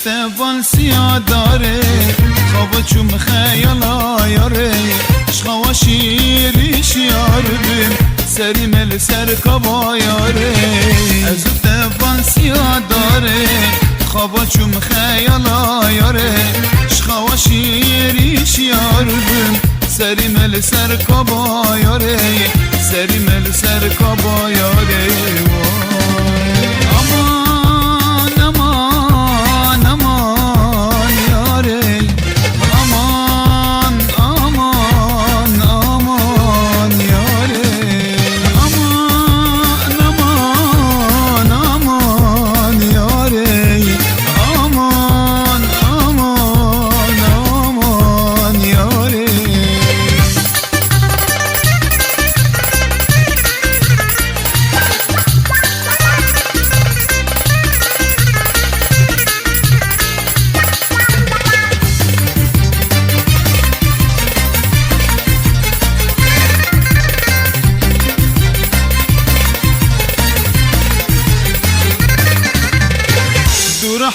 استقبال سیاه داره خواب چوم خیالا یاره عشقا و شیریش یار بیم سری مل سر کبا یاره از استقبال سیاه داره خواب چوم خیالا یاره عشقا و شیریش یار بیم سری مل سر کبا یاره سری مل سر کبا یاره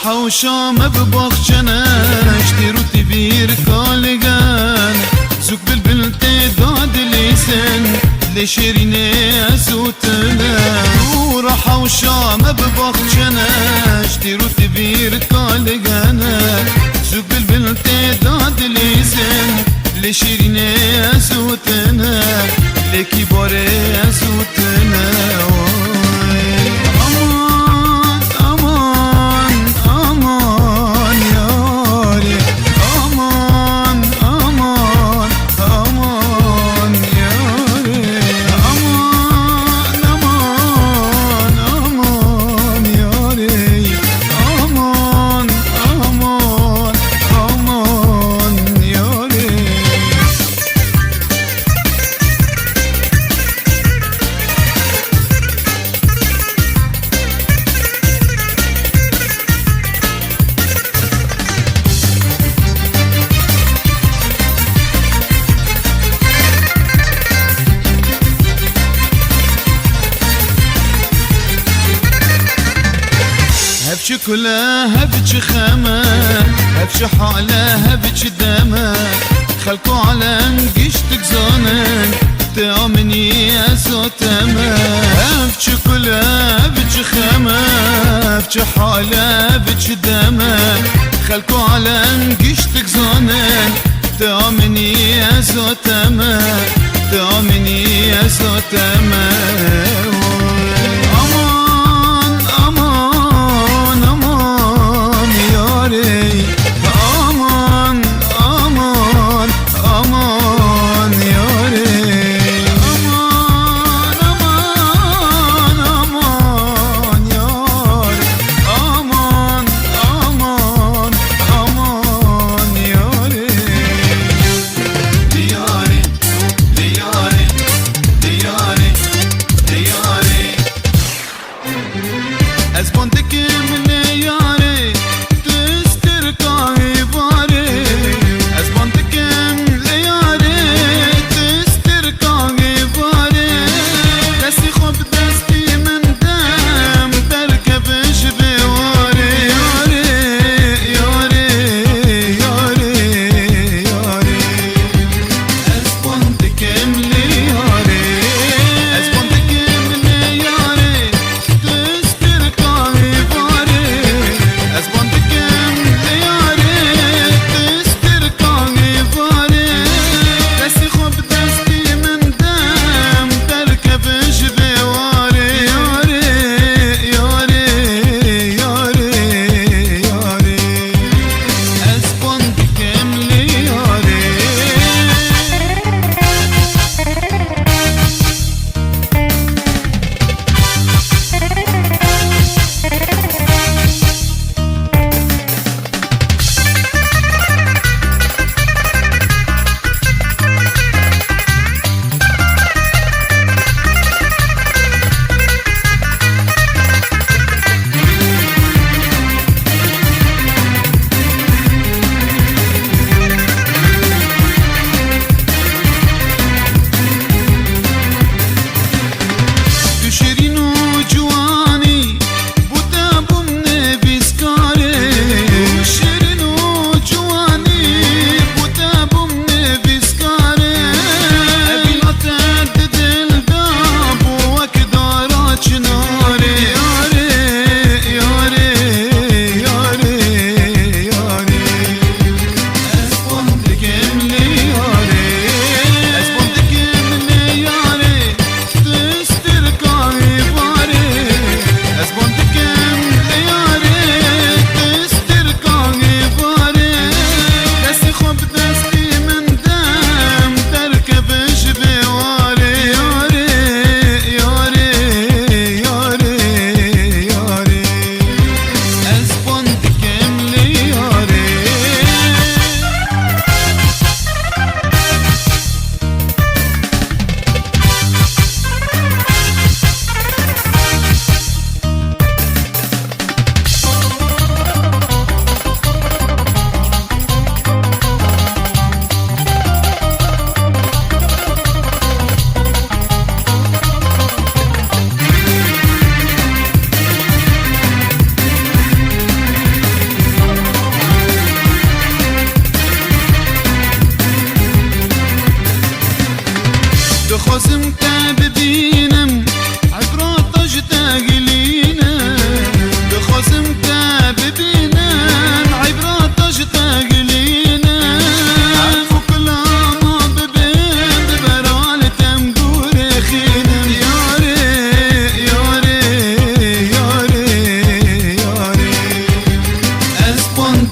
حوشام بباخشنش دیرو تبیر کالگن سوک بلبل تعداد لیسن لشرینه ازوتنه دور حوشام بباخشنش دیرو تبیر کالگن سوک بلبل تعداد لیسن لشرینه ازوتنه لکی باره ازوتنه هبش كلها هبش خامة هبش حالة هبش دامة خلقوا على انقشتك زانن تأمني أسوتما هبش كلها هبش خامة هبش حالة هبش دامة خلقوا على انقشتك زانن تأمني أسوتما تأمني أسوتما Diyare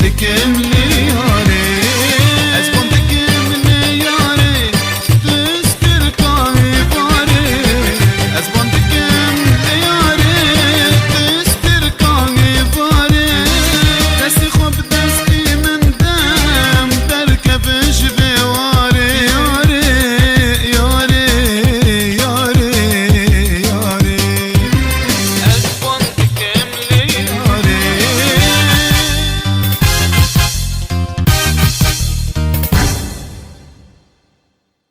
دكملي